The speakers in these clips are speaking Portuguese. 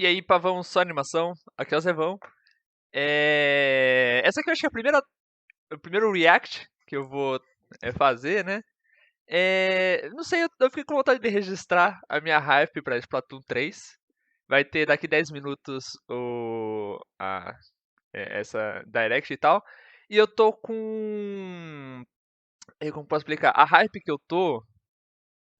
E aí, pavão, só animação. Aqui é o Zevão. Essa aqui eu acho que é o primeiro react que eu vou fazer, né? Não sei, eu fiquei com vontade de registrar a minha hype pra Splatoon 3. Vai ter daqui 10 minutos essa direct e tal. E eu tô com... Como posso explicar? A hype que eu tô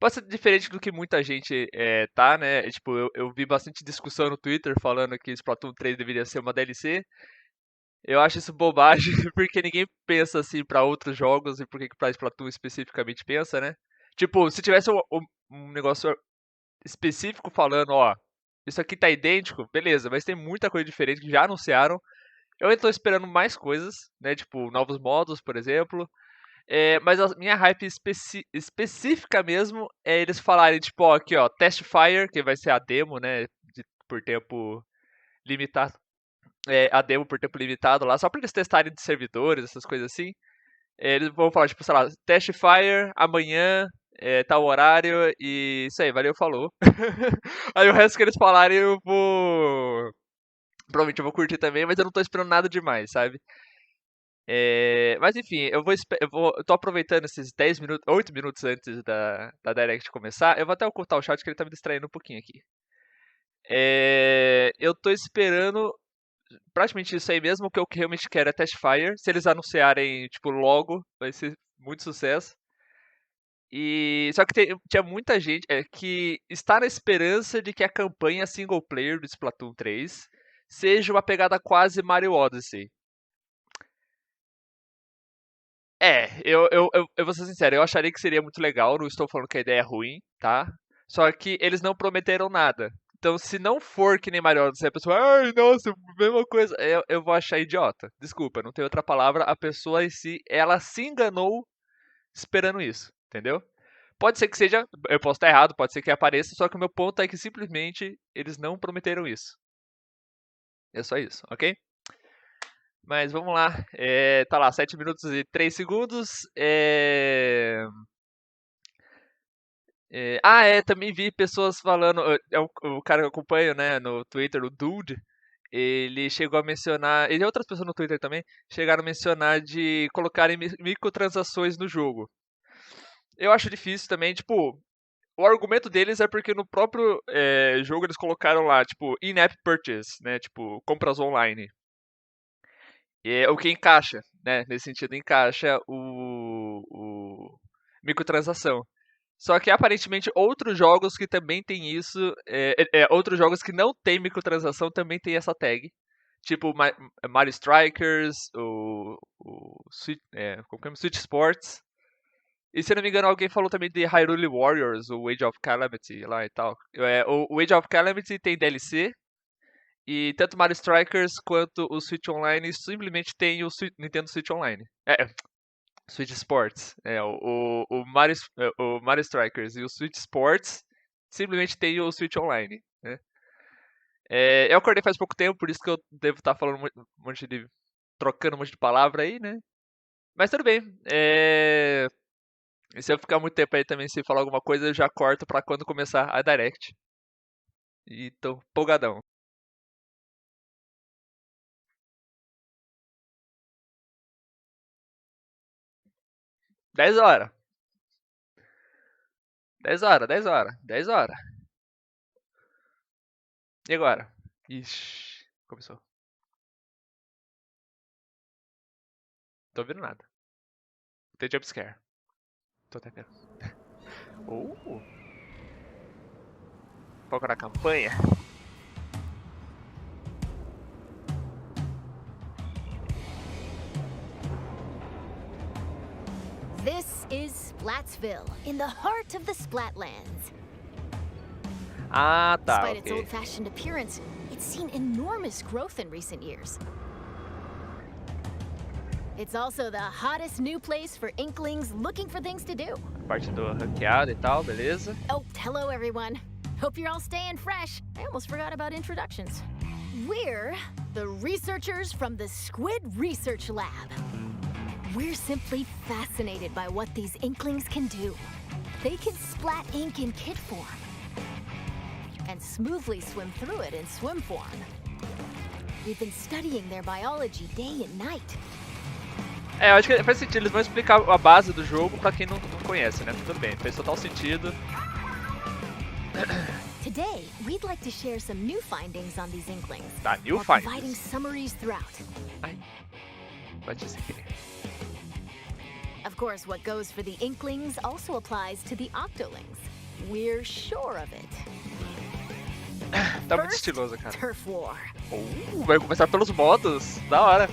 pode ser diferente do que muita gente tá, né? Tipo, eu vi bastante discussão no Twitter falando que Splatoon 3 deveria ser uma DLC. Eu acho isso bobagem, porque ninguém pensa assim pra outros jogos e por que pra Splatoon especificamente pensa, né? Tipo, se tivesse um negócio específico falando, ó, isso aqui tá idêntico, beleza, mas tem muita coisa diferente que já anunciaram. Eu ainda tô esperando mais coisas, né? Tipo, novos modos, por exemplo. Mas a minha hype específica mesmo é eles falarem, tipo, ó, aqui, ó, Test Fire, que vai ser a demo, né? Por tempo limitado. A demo por tempo limitado lá, só pra eles testarem de servidores, essas coisas assim. Eles vão falar, tipo, sei lá, Test Fire, amanhã, tal horário, e isso aí, valeu, falou. Aí o resto que eles falarem eu vou. Provavelmente eu vou curtir também, mas eu não tô esperando nada demais, sabe? Mas enfim, eu tô aproveitando esses 10 minutos, 8 minutos antes da Direct começar. Eu vou até ocultar o chat que ele tá me distraindo um pouquinho aqui. Eu tô esperando praticamente isso aí mesmo. O que eu realmente quero é Test Fire. Se eles anunciarem, tipo, logo, vai ser muito sucesso. Só que tinha muita gente que está na esperança de que a campanha single player do Splatoon 3 seja uma pegada quase Mario Odyssey. Eu vou ser sincero, eu acharia que seria muito legal, não estou falando que a ideia é ruim, tá? Só que eles não prometeram nada. Então, se não for que nem Mario Odyssey, a pessoa, ai, nossa, mesma coisa, eu vou achar idiota. Desculpa, não tem outra palavra. A pessoa em si, ela se enganou esperando isso, entendeu? Pode ser que seja, eu posso estar errado, pode ser que apareça, só que o meu ponto é que simplesmente eles não prometeram isso. É só isso, ok? Mas vamos lá, tá lá, 7 minutos e 3 segundos. Também vi pessoas falando, o cara que eu acompanho, né, no Twitter, o Dude, ele chegou a mencionar, ele e outras pessoas no Twitter também, chegaram a mencionar de colocarem microtransações no jogo. Eu acho difícil também, tipo, o argumento deles é porque no próprio jogo eles colocaram lá, tipo, in-app purchase, né, tipo, compras online. O que encaixa, né, nesse sentido, encaixa o microtransação. Só que aparentemente outros jogos que também tem isso, outros jogos que não tem microtransação também tem essa tag. Tipo Mario Strikers, como que é? Switch Sports. E se não me engano, alguém falou também de Hyrule Warriors, o Age of Calamity lá e tal. O Age of Calamity tem DLC. E tanto Mario Strikers quanto o Switch Online simplesmente tem o Nintendo Switch Online. Switch Sports. O Mario Strikers e o Switch Sports simplesmente tem o Switch Online. Né? Eu acordei faz pouco tempo, por isso que eu devo estar falando trocando um monte de palavra aí, né? Mas tudo bem. E se eu ficar muito tempo aí também sem falar alguma coisa, eu já corto pra quando começar a Direct. E tô empolgadão. 10 horas. 10 horas, 10 horas, 10 horas. E agora? Ixi, começou. Tô ouvindo nada. Tem jumpscare. Tô até vendo. Foco na campanha. This is Splatsville, in the heart of the Splatlands. Ah, tá, Despite its ok. old-fashioned appearance, it's seen enormous growth in recent years. It's also the hottest new place for Inklings looking for things to do. Parte do ranqueado e tal, beleza. Oh, hello everyone. Hope you're all staying fresh. I almost forgot about introductions. We're the researchers from the Squid Research Lab. We're simply fascinated by what these Inklings can do. They can splat ink in kit form. and smoothly swim through it in swim form. We've been studying their biology day and night. É, eu acho que faz sentido, eles vão explicar a base do jogo pra quem não conhece, né? Tudo bem, faz total sentido. Today, we'd like to share some new findings on these inklings. Tá, new while findings. providing summaries throughout. Ai, bati sem querer. Of course, what goes for the inklings also applies to the octolings. We're sure of it. Tá muito First, estiloso, cara. Turf War. Vai começar pelos modos, da hora.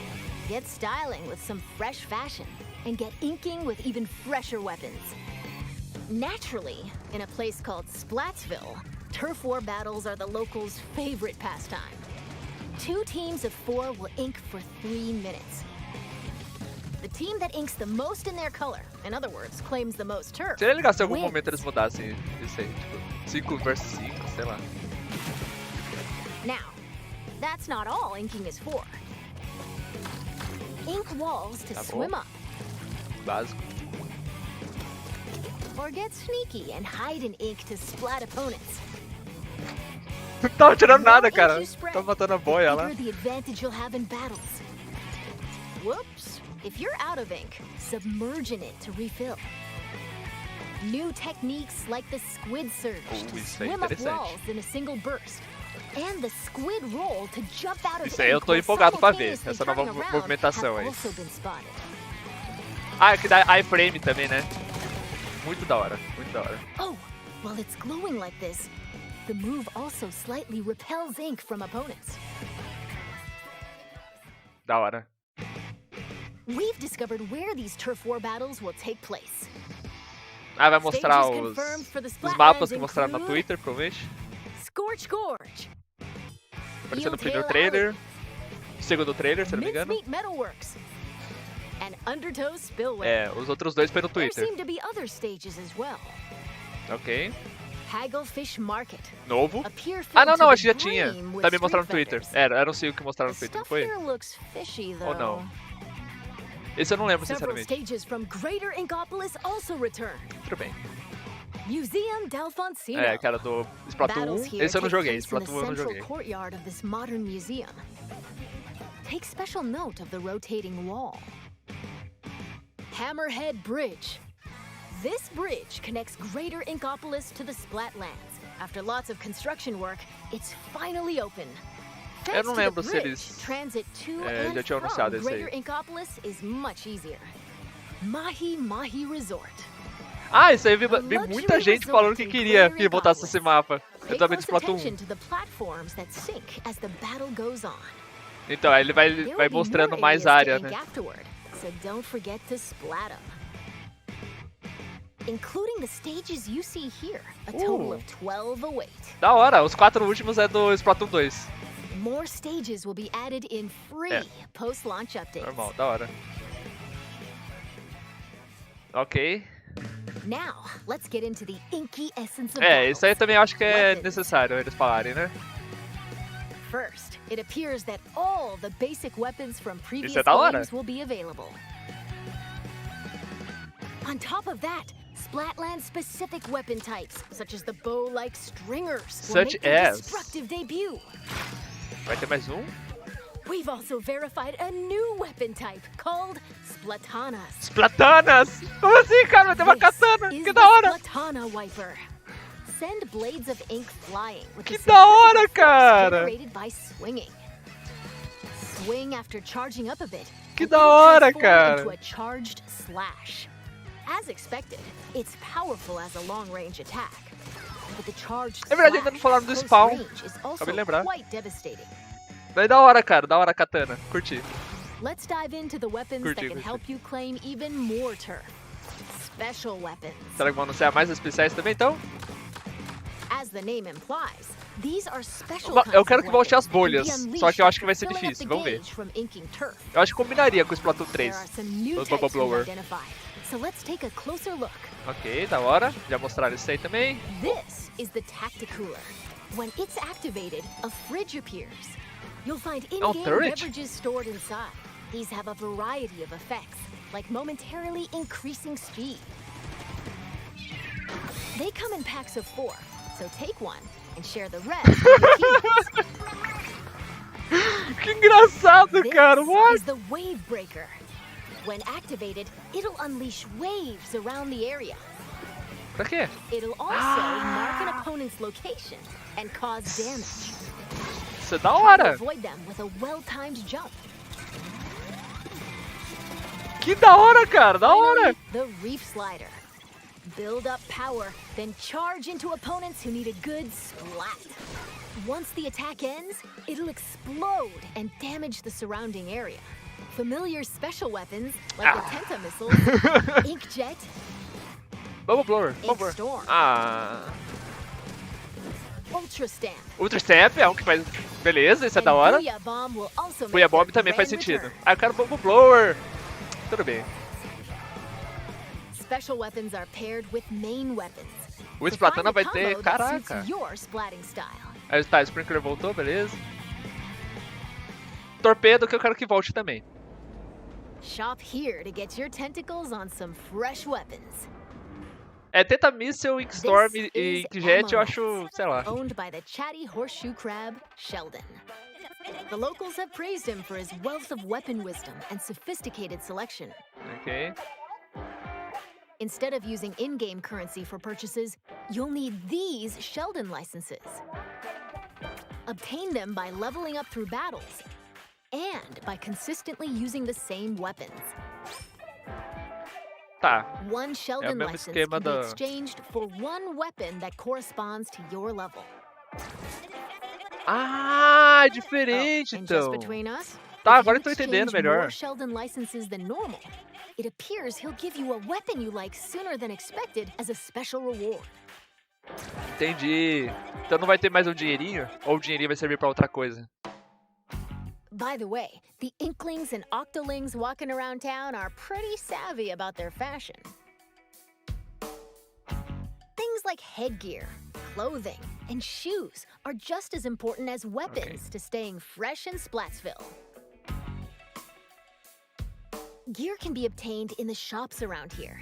Get styling with some fresh fashion, and get inking with even fresher weapons. Naturally, in a place called Splatsville, turf war battles are the locals' favorite pastime. 2 teams of 4 will ink for 3 minutes. The team that inks the most in their color, in other words, claims the most turf, Seria legal se em algum wins. momento eles mudassem isso aí, tipo, 5 versus 5, sei lá. Now, that's not all inking is for. Ink walls to Tá bom. swim up, Básico. or get sneaky and hide in ink to splat opponents. Não tava tirando The more nada, ink cara. you spread, Tô matando a the boia lá. bigger the advantage you'll have in battles. Whoops! If you're out of ink, submerge in it to refill. New techniques like the squid surge to Isso é swim up interessante. walls in a single burst, and the squid roll to jump out of Isso aí eu ink tô while empolgado pra ver, simultaneously essa nova turning around movimentação have aí. also been spotted. Ah, que dá iframe também, né? Muito da hora, muito da hora. Oh, while it's glowing like this, the move also slightly repels ink from opponents. Da hora. We've discovered where these turf war battles will take place. Ah, vai mostrar Stages os confirmed for the mapas que Splatlands mostraram no include Twitter, provavelmente. Scorch Gorge, Apareceu no primeiro Eeltail trailer. Segundo trailer, se eu não me engano. Mincemeat Metalworks, and Undertow Spillway. É, os outros dois foi no There Twitter. seem to be other stages as well. Ok. Hagglefish Market. Novo. A pier Ah, filled não, to não, the acho que já tinha. brim with Também mostraram no street Twitter. vendors. Era um CEO que mostraram The no Twitter, não stuff foi? here looks fishy, though. Ou não? Esse eu não lembro, Several sinceramente. stages from Greater Inkopolis also return. Tudo bem. Museum Delfoncino. É, cara, do Splatoon 1. Esse eu não joguei, Splatoon eu não joguei. Courtyard of this modern museum. Take special note of the rotating wall. Hammerhead Bridge. This bridge connects Greater Inkopolis to the Splatlands. After lots of construction work, it's finally open. Eu não Thanks to lembro the se bridge, eles transit to já and tinham from anunciado esse Greater aí. Inkopolis is much easier. Mahi Mahi Resort. Ah, isso aí vi muita gente falando que queria que voltasse esse mapa. Eu Pay também do close Splatoon. attention to the platforms that sink as the battle goes on. Então, aí ele vai There will be mostrando more mais areas to área, ink né? afterward, so don't forget to splat 'em. Including the stages you see here, a total of 12 await. Da hora, os 4 últimos é do Splatoon 2. More stages will be added in free post-launch updates. Normal, da hora. Ok. Now, let's get into the inky essence of É, isso aí battles. também eu acho que é Weapons. necessário eles falarem, né? First, it appears that all the basic weapons from previous é da hora. games will be available. On top of that, Splatland-specific weapon types, such as the bow-like stringers, will Such make their as? destructive debut. Vai ter mais um? We've also verified a new weapon type called Splatanas. Splatanas! Como assim, cara? Vai ter uma This katana! is Que the da hora! Splatana Wiper. Send blades of ink flying with Que the da hora, centrifugal force cara! generated by swinging. Swing after charging up a bit. Que and da it'll hora, transform cara! into a charged slash. As expected, it's powerful as a long-range attack. But the charged É verdade, slash ainda não falaram do at close spawn. range is also Acabei de lembrar. quite devastating. Vai da hora, cara. Da hora a katana. Curti. Let's dive into the weapons Curti, that can curti. help you claim even more turf. Special weapons. Será que vão anunciar mais especiais também, então? As the name implies, these are special Eu kinds quero of que volte as weapons bolhas, that can be só que eu acho unleashed que vai ser after filling up difícil, the vamos ver. gauge from inking turf. Eu acho que combinaria com o Splatoon There 3. are some new Os Bubble types we've Blower. identified, so let's take a closer look. Ok, da hora. Já mostraram isso aí também. This is the Tacticooler. When it's activated, a fridge appears. You'll find in-game turret. beverages stored inside. These have a variety of effects, like momentarily increasing speed. They come in packs of 4, so take one and share the rest with your teammates. Que engraçado, cara. This What? is the Wave Breaker. When activated, it'll unleash waves around the area. Pra quê? It'll also mark an opponent's location and cause damage. Isso é da Try to hora. avoid them with a well-timed jump. Que da hora, cara. Da hora. Finally, the Reef Slider. Build up power, then charge into opponents who need a good splat. Once the attack ends, it'll explode and damage the surrounding area. Familiar special weapons like the Tenta missiles, Inkjet, Bubble Blower. Ink Storm, Ultra Stamp. Ultra Stamp é um que faz... Beleza, isso é da hora. Booyah Bomb will also make Booyah Bomb their também faz grand sentido. return. Ah, eu quero Bubble Blower. Tudo bem. Special weapons are paired with main weapons. O So SPLATOON find a vai ter... combo that suits Caraca. your splatting style. Aí tá, o Sprinkler voltou, beleza. Torpedo que eu quero que volte também. Shop here to get your tentacles on some fresh weapons. É, Tenta Missile, Ink Storm This e is Inkjet eu Ammo acho, sei lá. Owned by the chatty horseshoe crab, Sheldon. The locals have praised him for his wealth of weapon wisdom and sophisticated selection. Ok. Instead of using in-game currency for purchases, you'll need these Sheldon licenses. Obtain them by leveling up through battles and by consistently using the same weapons. Tá. One Sheldon mesmo license esquema can be do- exchanged for one weapon that corresponds to your level. Ah, é Oh, diferente and just então. between us, Tá, if agora you eu tô entendendo exchange melhor. more Sheldon licenses than normal, it appears he'll give you a weapon you like sooner than expected as a special reward. Entendi. Então não vai ter mais um dinheirinho? Ou o dinheirinho vai servir pra outra coisa? By the way, the Inklings and Octolings walking around town are pretty savvy about their fashion. Things like headgear, clothing, and shoes are just as important as weapons to staying fresh in Splatsville. Gear can be obtained in the shops around here.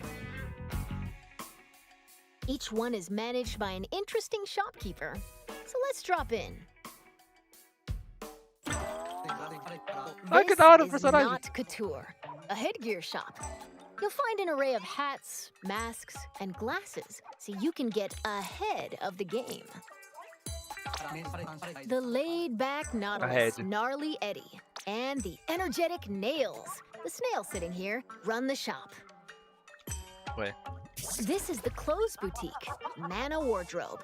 Each one is managed by an interesting shopkeeper, so let's drop in. Ai, que This da hora o is personagem. not Couture, a headgear shop. You'll find an array of hats, masks, and glasses, so you can get ahead of the game. The laid-back Nautilus, Ahead. Gnarly Eddie, and the energetic Nails, the snail sitting here, run the shop. Ué. This is the clothes boutique, Mana Wardrobe.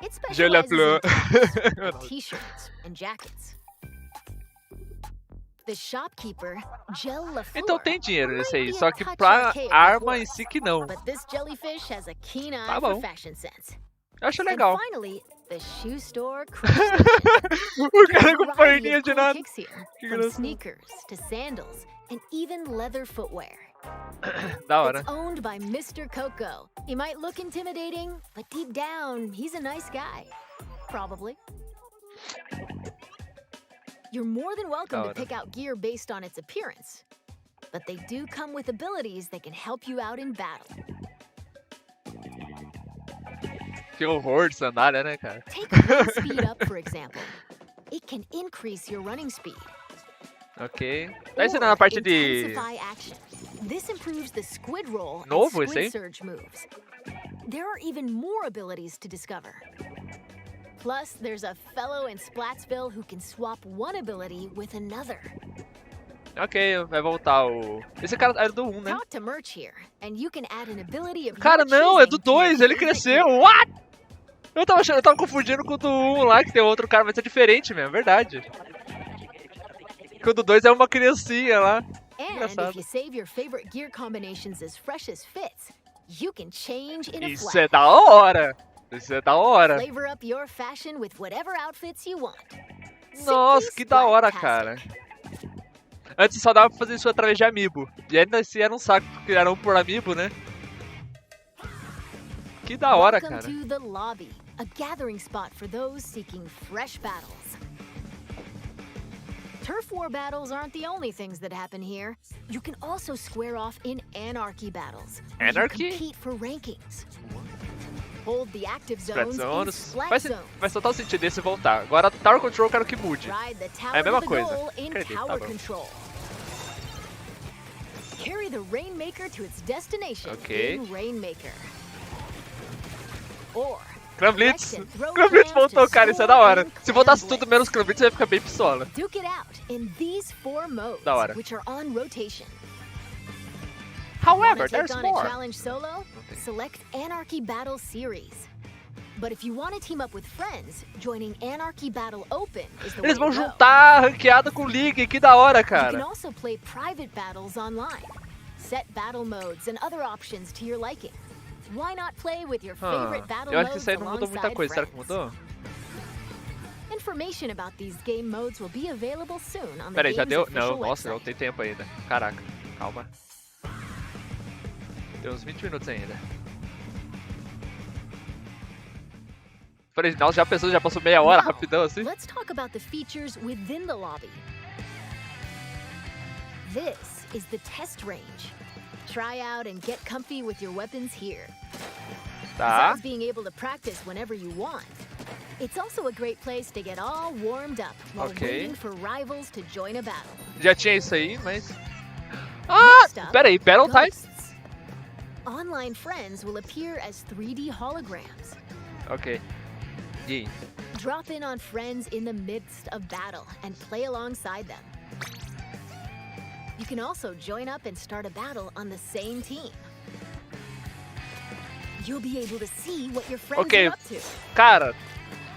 It Je le specializes in pleu. tops, t-shirts, and jackets. The shopkeeper, Gel LaFleur, Então tem dinheiro nesse aí, might be só a que touch pra archaic with arma em words, si que não. but this jellyfish has a keen eye Tá for bom. fashion sense. Eu acho And legal. finally, the shoe store crushed O cara com variety perninha of de cool nada. kicks here, Que from engraçado. sneakers to sandals and even leather footwear. Da hora. It's owned by Mr. Coco. He might look intimidating, but deep down, he's a nice guy. Probably. You're more than welcome to hora. pick out gear based on its appearance, but they do come with abilities that can help you out in battle. Que horror de sandália, né, cara? Take run speed up, for example. It can increase your running speed. Ok. Tá ensinando or a parte de... intensify action. This improves the squid roll Novo and esse aí? squid surge moves. There are even more abilities to discover. Plus, there's a fellow in Splatsville who can swap one ability with another. Ok, vai voltar o... Esse cara era do 1, né? Talk to Merch here, and you can add an ability of Cara, your não, é do choosing to your 2, ele favorite cresceu. gear. What? Eu tava confundindo com o do 1 lá, que tem outro cara, mas é diferente mesmo, verdade. Que o do 2 é uma criancinha lá. And Engraçado. if you save your favorite gear combinations as fresh as fits, you can change in a Isso flash. é da hora. Isso é da hora. Flavor up your fashion with whatever outfits you want. Nossa, Simply que da hora, splattastic. cara. Antes só dava pra fazer isso através de Amiibo. E ainda assim era um saco, porque era um por Amiibo, né? Que da hora, Welcome cara. to the lobby, a gathering spot for those seeking fresh battles. Turf war battles aren't the only things that happen here. You can also square off in anarchy battles, where you Anarchy? compete for rankings. Hold the active Splat zones in Zones. splat zones. Faz total sentido esse voltar. Agora, Tower Control eu quero que mude. Ride the É tower a mesma to the coisa. goal in Acredito, tower tá bom. control. Carry the Rainmaker to its destination Ok. in Rainmaker. Or Clan Blitz. collect and throw Clan Blitz clams to voltou, cara. Isso é da score hora. in Se Clan voltasse tudo Blitz. menos Clan Blitz, ia ficar bem pistola. Duke it out in these 4 modes, Da hora. which are on rotation. However, Wanna take there's on more. a challenge solo? tem. Select Anarchy Battle Series. But if you want to team up with friends, joining Anarchy Battle Open is the way Eles vão to go. juntar a ranqueada com League. Que da hora, You can cara. also play private battles online. Set battle modes and other options to your liking. Why not play with your favorite battle Eu acho que modes isso aí não mudou muita alongside coisa. Será que friends? mudou? Information about these game modes will be available soon on the Pera aí, já game's deu? official Não, nossa, não website. tem tempo ainda. Caraca, calma. Deu uns 20 minutos ainda. Falei, nossa, já pensou, já passou meia hora Now, rapidão assim? let's talk about the features within the lobby. This is the test range. Try out and get comfy with your weapons here. Tá. Besides being able to practice whenever you want, it's also a great place to get all warmed up while Ok. waiting for rivals to join a battle. Já tinha isso aí, mas... Ah, Next up, pera aí, Battle Time? ghosts. Online friends will appear as 3D holograms. Ok. E aí? Drop in on friends in the midst of battle and play alongside them. You can also join up and start a battle on the same team. You'll be able to see what your friends Ok. are up to. Cara,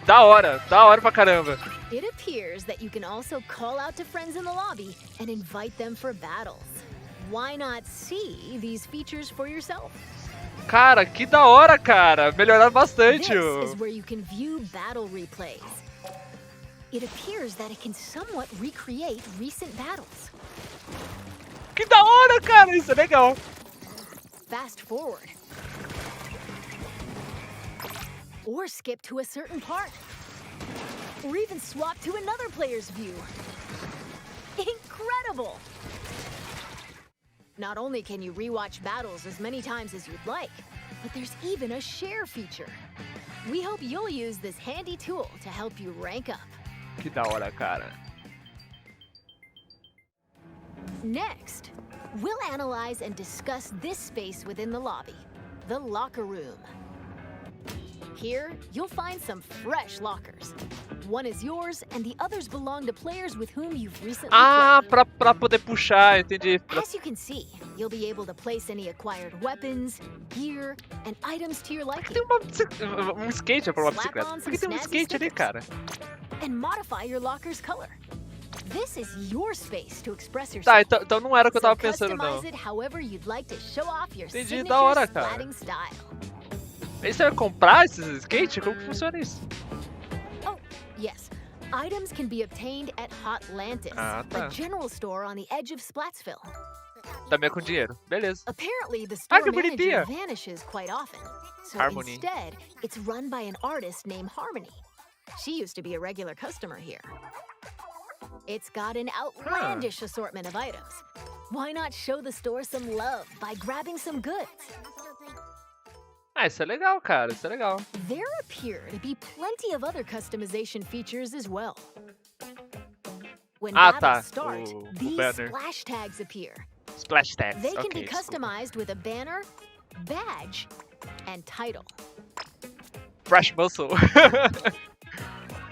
da hora pra caramba. It appears that you can also call out to friends in the lobby and invite them for battles. Why not see these features for yourself? Cara, que da hora, cara. Melhoraram bastante. This o- is where you can view battle replays. It appears that it can somewhat recreate recent battles. Que da hora, cara. Isso é legal. Fast forward. Or skip to a certain part. Or even swap to another player's view. Incredible! Not only can you rewatch battles as many times as you'd like, but there's even a share feature. We hope you'll use this handy tool to help you rank up. Que da hora, cara. Next, we'll analyze and discuss this space within the lobby, the locker room. Here, you'll find some fresh lockers. One is yours, and the others belong to players with whom you've recently Ah, played. pra poder puxar, entendi. As you can see, you'll be able to place any acquired weapons, gear, and items to your liking, Tem um skate pra uma bicicleta. Slap-ons Por que tem um and snazzy skate ali, stickers. cara? and modify your locker's color. This is your space to express Tá, yourself. então não era o que eu So tava pensando, não. customize it however you'd like to show off your Entendi, signature da hora, cara. splatting style. Aí você vai comprar esses skates? Como que funciona isso? Oh, yes. Items can be obtained at Hotlantis, Ah, tá. a general store on the edge of Splatsville. Também é com dinheiro. Beleza. Apparently, the Ah, store que manager bonitinha. vanishes quite often. So Harmony. instead, it's run by an artist named Harmony. She used to be a regular customer here. It's got an outlandish assortment of items. Why not show the store some love by grabbing some goods? Ah, isso é legal, cara. Isso é legal. There appear to be plenty of other customization features as well. When Ah, battles tá. start, O these banner. splash tags appear. Splash tags. They can Ok, be desculpa. customized with a banner, badge, and title. Fresh muscle.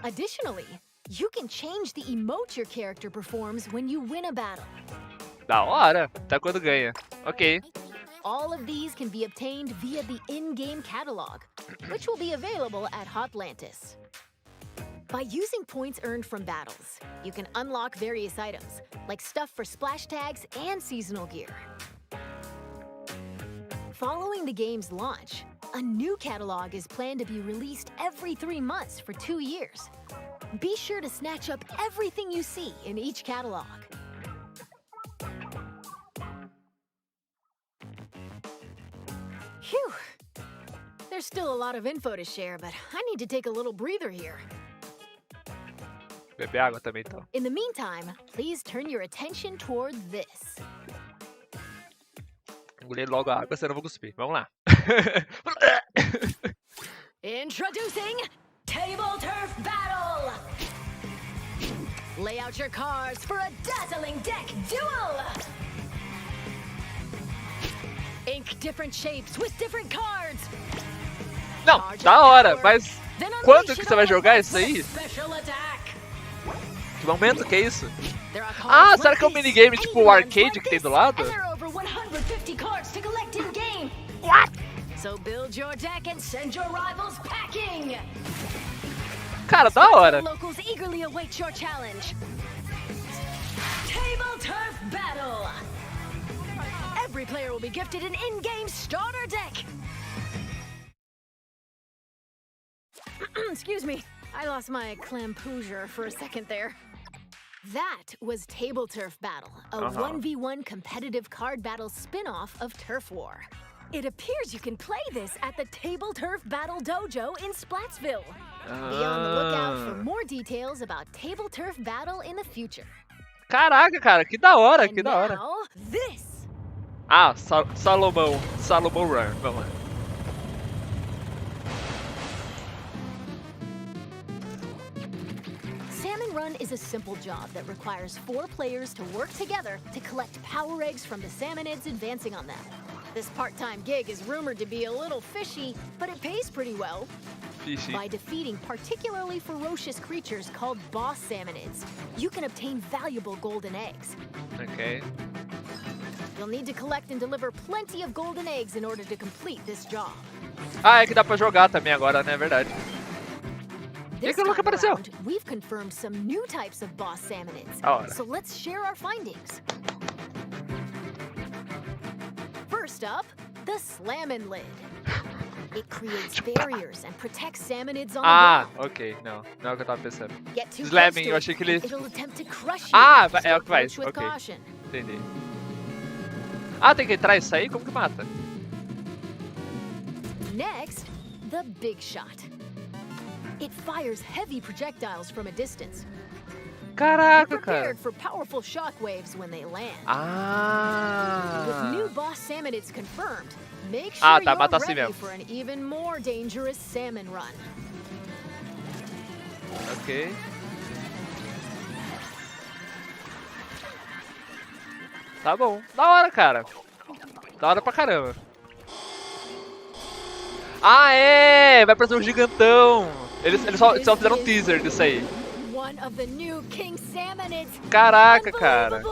Additionally, you can change the emote your character performs when you win a battle. Da hora. Até quando ganha. Ok. All of these can be obtained via the in-game catalog, which will be available at Hotlantis. By using points earned from battles, you can unlock various items, like stuff for splash tags and seasonal gear. Following the game's launch, a new catalog is planned to be released every 3 months for 2 years. Be sure to snatch up everything you see in each catalog. Phew! There's still a lot of info to share, but I need to take a little breather here. Beber água também, então. In the meantime, please turn your attention toward this. Engolir logo a água, senão eu vou cuspir. Vamos lá. Introducing Table Turf Battle! Lay out your cards for a dazzling deck duel! Ink different shapes with different cards! Não, da hora, mas quando que você vai jogar isso aí? Que momento que é isso? Ah, será que é um minigame tipo o arcade que tem do lado? What? So build your deck and send your rivals packing. Cara, da hora. Locals eagerly await your challenge. Table Turf Battle. Every player will be gifted an in-game starter deck. Excuse me, I lost my clampoosier for a second there. That was Table Turf Battle, a 1v1 competitive card battle spin-off of Turf War. It appears you can play this at the Table Turf Battle Dojo in Splatsville. Be on the lookout for more details about Table Turf Battle in the future. Caraca, cara, que da hora, que da hora. Now, this. Ah, Salmon Run, vamos lá. Salmon Run is a simple job that requires 4 players to work together to collect power eggs from the salmonids advancing on them. This part-time gig is rumored to be a little fishy, but it pays pretty well. Fishy. By defeating particularly ferocious creatures called boss salmonids, you can obtain valuable golden eggs. Okay. You'll need to collect and deliver plenty of golden eggs in order to complete this job. Ah, é que dá pra jogar também agora, né? É verdade. This que nunca time apareceu? around, we've confirmed some new types of boss salmonids. So let's share our findings. First up, the Salmon Lid. It creates barriers and protects salmonids on the ground. Ok, não é o que eu tava pensando. Get too Slamming, close to eu achei que ele... it'll attempt to crush you. Ah, So é o que faz, approach with ok. caution. Entendi. Ah, tem que entrar isso aí? Como que mata? Next, the Big Shot. It fires heavy projectiles from a distance. Caraca, Be cara. prepared for powerful shockwaves when they land. Ah. With new boss salmonids confirmed, make sure tá, mata you're assim ready mesmo. for an even more dangerous Salmon Run. Ok. Tá bom. Da hora, cara. Da hora pra caramba. Ah, é! Vai parecer um gigantão. Eles só fizeram um teaser disso aí. One of the new king salmonids. Caraca, cara.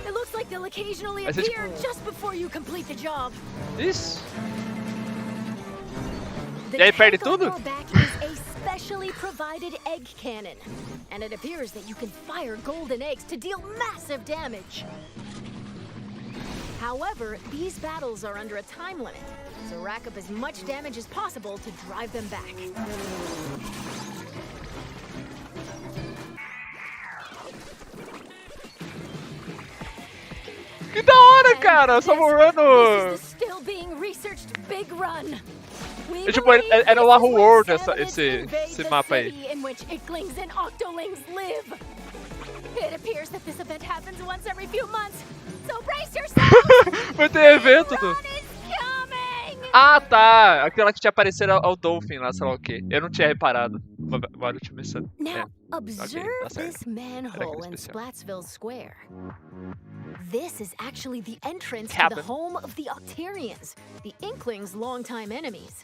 It looks like they'll occasionally Vai ser appear tipo... just before you complete the job. Isso. The E aí perde tank on tudo? your back is a specially provided egg cannon, and it appears that you can fire golden eggs to deal massive damage. However, these battles are under a time limit, so rack up as much damage as possible to drive them back. Que da hora, cara! Salmon Run! This is the still being researched Big Run. É tipo, era o Wahoo World esse mapa aí. In which Icklings and Octolings live. It appears that this event happens once every few months, so brace yourselves. Vai ter evento do... Run is coming. Ah, tá! Aquela que tinha aparecido ao Dolphin lá, sei lá o quê. Eu não tinha reparado. Agora eu tinha pensado. Now, observe tá certo. this manhole in especial. Splatsville Square. This is actually the entrance to Cabin. the home of the Octarians, the Inklings' longtime enemies.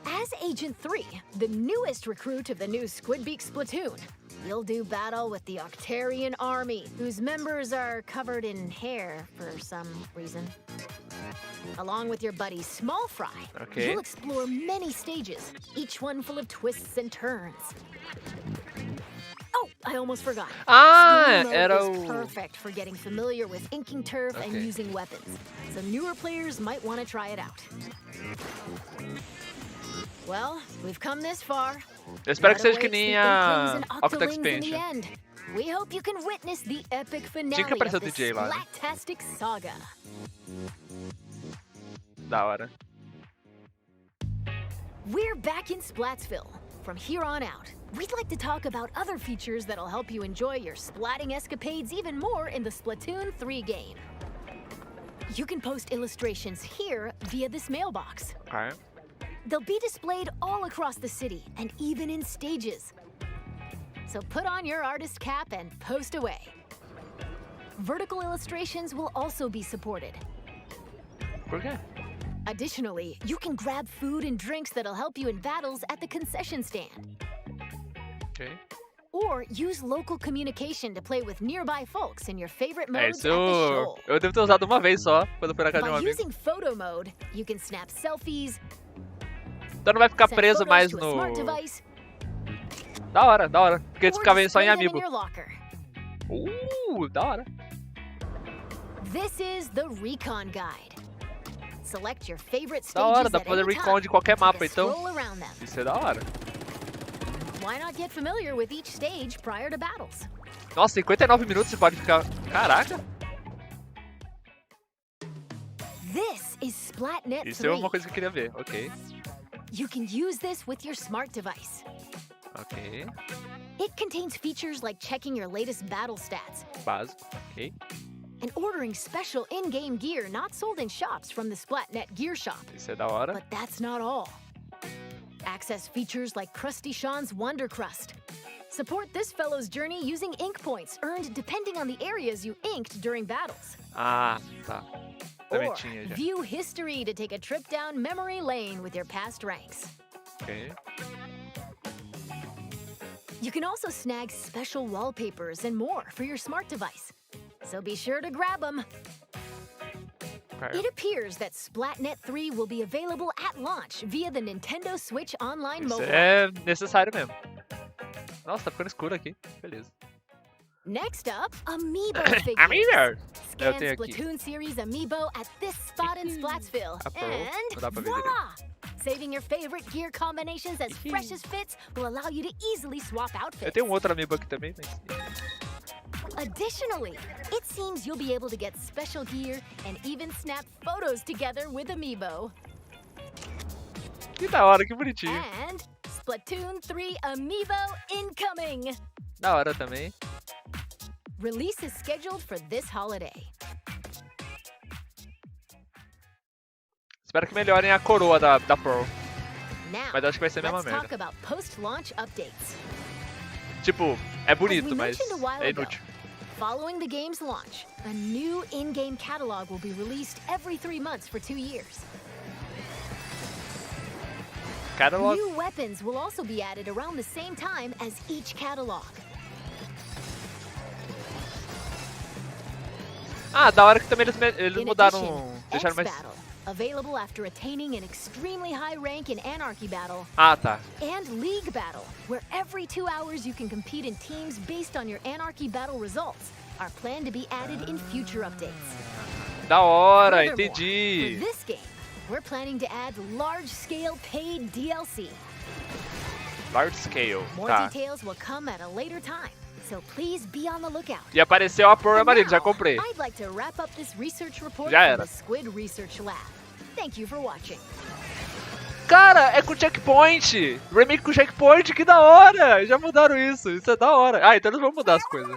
As Agent 3, the newest recruit of the new Squidbeak Splatoon, you'll do battle with the Octarian army, whose members are covered in hair for some reason. Along with your buddy Small Fry, Okay. you'll explore many stages, each one full of twists and turns. Oh, I almost forgot. Ah, Story mode era is o... perfect for getting familiar with inking turf and Okay. using weapons, so newer players might want to try it out. Well, we've come this far. Eu espero que What seja que awaits nem the a Inklings and Octa Octolings in the Expansion. end? We hope you can witness the epic finale Tinha que aparecer of o this DJ lá, né? Splat-tastic saga. Da hora. We're back in Splatsville. From here on out, we'd like to talk about other features that'll help you enjoy your splatting escapades even more in the Splatoon 3 game. You can post illustrations here via this mailbox. Okay. They'll be displayed all across the city and even in stages. So put on your artist cap and post away. Vertical illustrations will also be supported. Okay. Additionally, you can grab food and drinks that'll help you in battles at the concession stand. Okay. Or use local communication to play with nearby folks in your favorite É, modes isso at the show. eu devo ter usado uma vez só, quando eu fui na casa de um By amigo. using photo mode, you can snap selfies, Então não vai ficar send preso photos mais to a smart no... device, Da hora, da hora. Porque antes or ficava só em display them in Amiibo. your locker. Da hora. This is the Recon Guide. Select your favorite Da hora, stages dá at pra fazer any recon time. de qualquer Take a mapa, então. scroll around them. Isso é da hora. Why not get familiar with each stage prior to battles? Nossa, 59 minutos você pode ficar... Caraca. This is SplatNet Isso é 3. uma coisa que eu queria ver. Ok. You can use this with your smart device. Ok. It contains features like checking your latest battle stats Básico. Ok. and ordering special in-game gear not sold in shops from the SplatNet Gear Shop. Isso é da hora. But that's not all. Access features like Krusty Sean's Wonder Crust. Support this fellow's journey using ink points earned depending on the areas you inked during battles. Ah, tá. Também Or tinha já. view history to take a trip down memory lane with your past ranks. Ok. You can also snag special wallpapers and more for your smart device. So be sure to grab them. Ok. It appears that SplatNet 3 will be available at launch via the Nintendo Switch Online Isso mobile. é necessário mesmo. Nossa, tá ficando escuro aqui. Beleza. Next up, Amiibo figures. Amiibo! Eu Scan tenho aqui. Splatoon series Amiibo at this spot in Splatsville. Ah, pô, não dá And pra ver voila! Saving your favorite gear combinations as fresh as fits will allow you to easily swap Eu outfits. tenho um outro amiibo aqui também, mas... Additionally, it seems you'll be able to get special gear and even snap photos together with Amiibo. Que da hora, que bonitinho. And Splatoon 3 Amiibo incoming! Da hora também. Release is scheduled for this holiday. Espero que melhorem a coroa da Pearl. Now, Mas acho que vai ser a mesma let's merda. talk about post-launch updates. Tipo, é As bonito, we mas mentioned a while é ago, inútil. following the game's launch, a new in-game catalog will be released every 3 months for 2 years. Catalog? New weapons will also be added around the same time as each catalog. Ah, da hora que também eles In mudaram... addition, Deixaram mais... X-Battle, available after attaining an extremely high rank in Anarchy Battle, Ah, tá. and League Battle, where every 2 hours you can compete in teams based on your Anarchy Battle results, are planned to be added in future updates. Da hora, Furthermore, entendi. For this game, we're planning to add large-scale paid DLC. Large scale, More tá. details will come at a later time, so please be on the lookout. E apareceu a Pearl And Amarillo, já now, comprei. I'd like to wrap up this research report Já from era. the Squid Research Lab. Thank you for watching. Cara, é com checkpoint! Remake com checkpoint, que da hora! Já mudaram isso, isso é da hora. Ah, então eles vão mudar as coisas.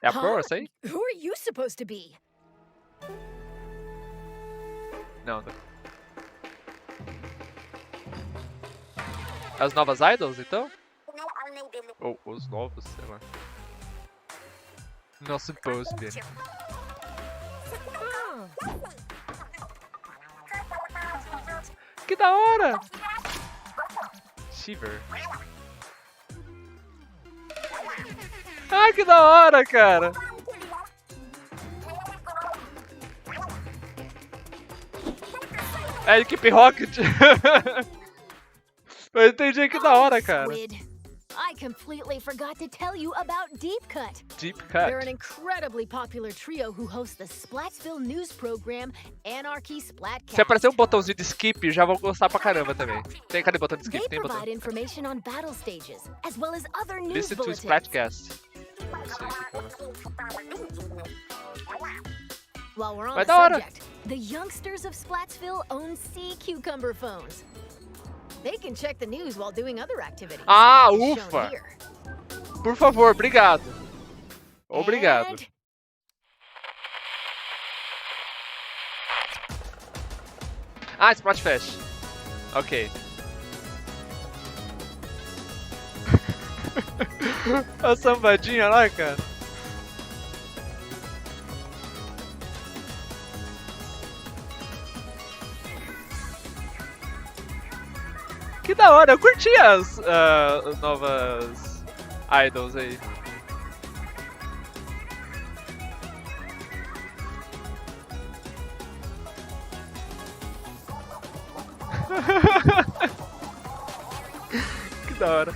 É a Pearl, essa aí? Who are you supposed to be? Não, não. As novas idols, então? Ou os novos, sei lá. Not supposed to be. Que da hora! Shiver. Ah, que da hora, cara! É a equipe Rocket. Eu entendi que da hora, cara. Squid. I completely forgot to tell you about Deep Cut. Deep They're an Cut. incredibly popular trio who host the Splatsville news program Anarchy Splatcast. Se aparecer um botãozinho de skip, já vou gostar pra caramba também. Tem, cadê o botão de skip? They Tem botão. provide information on battle stages, as well as other news Listen to bulletins. Splatcast. Não sei o que é. While we're on Mas the da hora. subject, the youngsters of Splatsville own sea cucumber phones. They can check the news while doing other activities. Ah, as shown ufa. here. Por favor, obrigado. Obrigado. And Ah, Splatfest. Ok. A sambadinha lá, cara. Que da hora, eu curti as novas idols aí. Que da hora.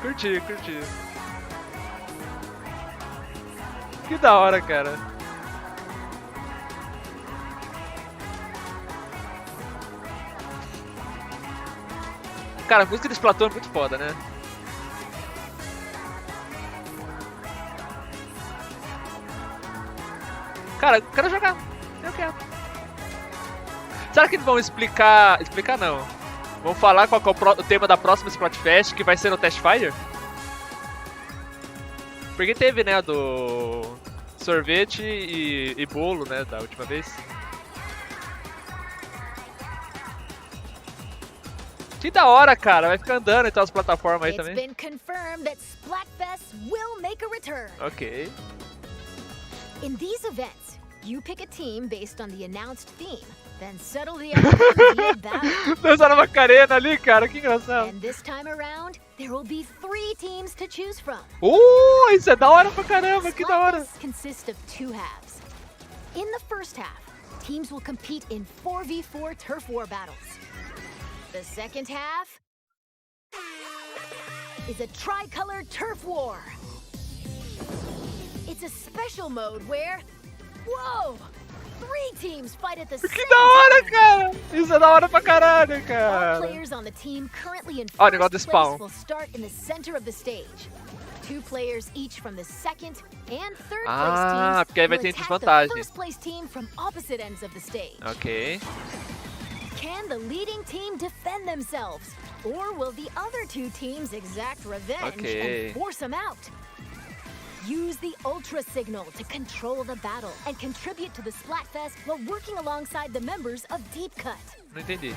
Curti. Que da hora, cara. Cara, a música de SPLATOON é muito foda, né? Cara, eu quero jogar. Eu quero. Será que eles vão explicar... Explicar não. Vão falar qual que é o tema da próxima Splatfest, que vai ser no Testfire? Porque teve, né, do sorvete e bolo, né, da última vez. Que da hora, cara. Vai ficar andando em todas as plataformas aí também. Ok. In these events, you pick a team based on the announced theme, then settle the outcome via battle. Dançaram uma carena ali, cara, que engraçado. And this time around, there will be 3 teams to choose from. Isso é da hora pra caramba, que da hora. Splatfest consists of 2 halves. In the first half, teams will compete in 4v4 turf war battles. The second half is a tricolor turf war. It's a special mode where, whoa, 3 teams fight at the same Que da hora, time. cara. Isso é da hora pra caralho, All cara. players on the team currently in Ó, negócio do first spawn. place will start in the center of the stage. 2 players each from the second and third place teams porque aí vai will ter attack the desvantagem. first place team from opposite ends of the stage. Ok. Can the leading team defend themselves? Or will the other 2 teams exact revenge Okay. and force them out? Use the Ultra Signal to control the battle and contribute to the Splatfest while working alongside the members of Deep Cut. Não entendi.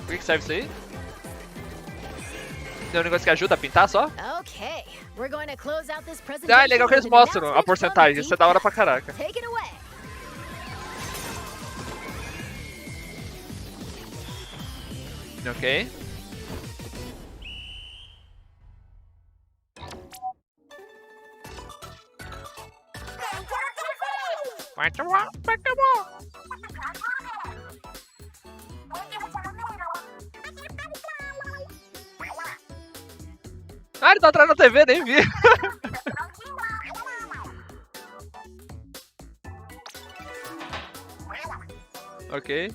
Por que serve isso aí? Tem um negócio que ajuda a pintar só? Okay, we're going to close out this presentation. Ah, é legal que eles with an mostram a announcement from porcentagem. Isso é da hora pra Deep caraca. Cut. Take it away. Ok. Ah, ele tá atrás da TV, nem vi. Ok.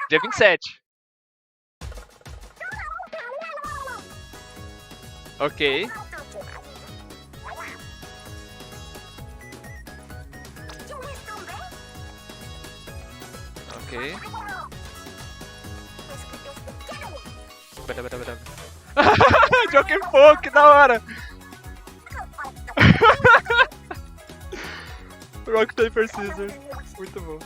Dia 27. Ok. Ok. Joking Folk, que da hora! Rock, Paper, Scissors. Muito bom.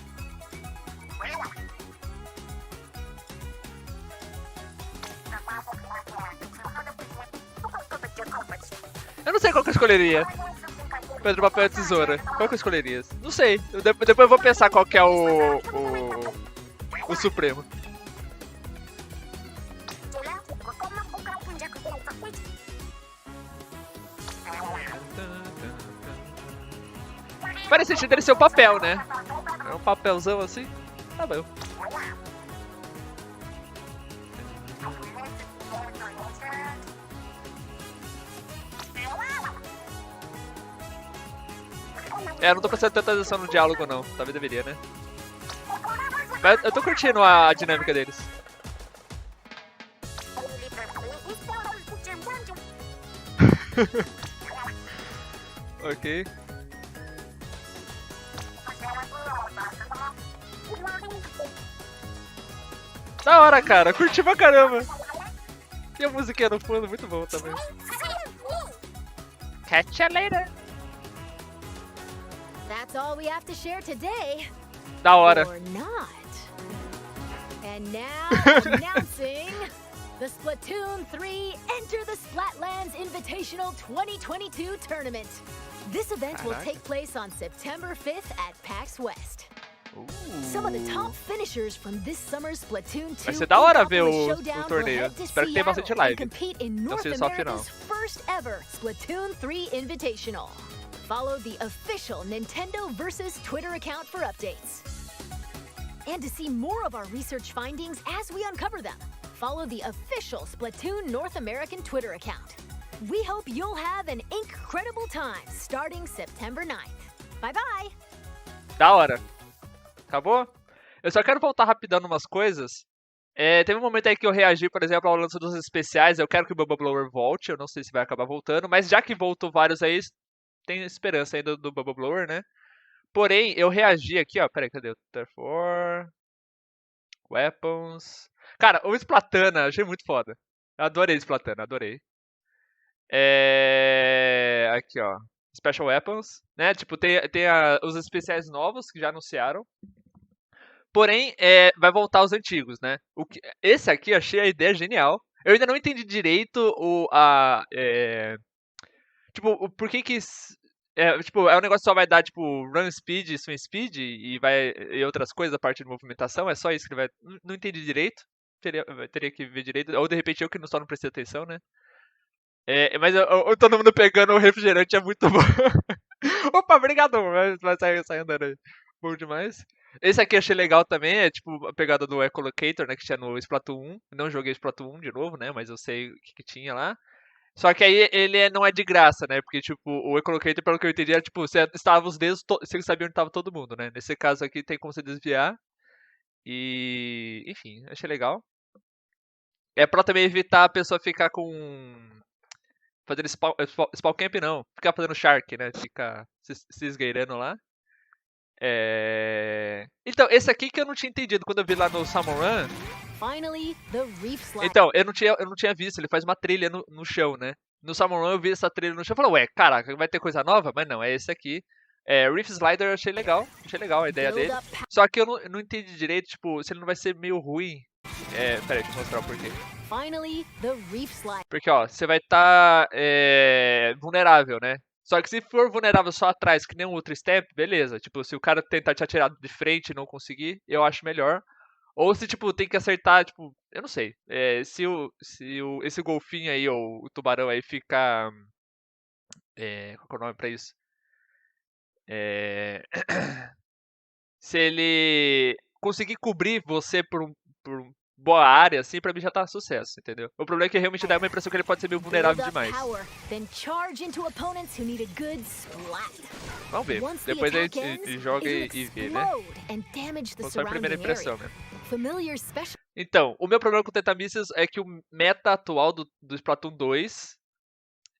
Eu não sei qual que eu escolheria. Pedro, papel e tesoura. Qual que eu escolheria? Não sei. Depois eu vou pensar qual que é o supremo. Parece sentido ele ser o papel, né? É um papelzão assim. Tá bom. É, não tô prestando tanta atenção no diálogo não. Talvez deveria, né? Mas eu tô curtindo a dinâmica deles. Ok. Da hora, cara. Curti pra caramba. E a musiquinha no fundo, muito bom também. Catch you later. That's all we have to share today. Da hora. Or not. And now, announcing the Splatoon 3 Enter the Splatlands Invitational 2022 Tournament. This event will take place on September 5th at PAX West. Some of the top finishers from this summer's Splatoon 2 Vai ser da hora ver o showdown torneio. will head to Espero que tenha bastante Seattle and live. compete in Não North seja só a final. America's first ever Splatoon 3 Invitational. Follow the official Nintendo versus Twitter account for updates. And to see more of our research findings as we uncover them, follow the official Splatoon North American Twitter account. We hope you'll have an incredible time starting September 9th. Bye-bye! Da hora. Acabou? Eu só quero voltar rapidão umas coisas. Teve um momento aí que eu reagi, por exemplo, ao lance dos especiais. Eu quero que o Bubble Blower volte. Eu não sei se vai acabar voltando. Mas já que voltou vários aí, tem esperança ainda do Bubble Blower, né? Porém, eu reagi aqui, ó. Pera aí, cadê o Terfor? Weapons. Cara, o Splatana, achei muito foda. Eu adorei o Splatana, adorei. Aqui, ó. Special Weapons, né? Tipo, tem os especiais novos que já anunciaram. Porém, vai voltar os antigos, né? Esse aqui eu achei a ideia genial. Eu ainda não entendi direito tipo, por que tipo, um negócio que só vai dar, tipo, run speed, swing speed e outras coisas a partir de movimentação. É só isso que ele vai... Não entendi direito. Teria que ver direito. Ou, de repente, eu que só não prestei atenção, né? Mas todo mundo pegando o refrigerante é muito bom. Opa, obrigado. Vai sair andando aí. Bom demais. Esse aqui eu achei legal também. É tipo a pegada do Echolocator, né? Que tinha no Splatoon 1. Não joguei Splatoon 1 de novo, né? Mas eu sei o que tinha lá. Só que aí ele não é de graça, né? Porque, tipo, o Echolocator, pelo que eu entendi, era tipo, você estava os dedos, você sabia onde estava todo mundo, né? Nesse caso aqui tem como você desviar. E, enfim, achei legal. É pra também evitar a pessoa ficar com... Fazendo spawn camp não. Ficar fazendo shark, né? Ficar se esgueirando lá. Então, esse aqui que eu não tinha entendido quando eu vi lá no Salmon Run. Finally, the reef slide. Então, eu não tinha visto. Ele faz uma trilha no chão, né? No Salmon Run eu vi essa trilha no chão e falei, ué, caraca, vai ter coisa nova? Mas não, é esse aqui. Reef Slider eu achei legal a ideia dele. Só que eu não entendi direito, tipo, se ele não vai ser meio ruim. Peraí, deixa eu mostrar o porquê. Finally, the reef slide. Porque, ó, você vai estar vulnerável, né? Só que se for vulnerável só atrás, que nem um Ultra Step, beleza. Tipo, se o cara tentar te atirar de frente e não conseguir, eu acho melhor. Ou se, tipo, tem que acertar, tipo, eu não sei. Esse golfinho aí, ou o tubarão aí, fica... qual é o nome pra isso? Se ele conseguir cobrir você por boa área, assim, pra mim já tá sucesso, entendeu? O problema é que realmente dá uma impressão que ele pode ser meio vulnerável demais. Vamos ver. Depois a gente joga e vê, né? Só a primeira impressão, né? Então, o meu problema com o Tentamísseis é que o meta atual do Splatoon 2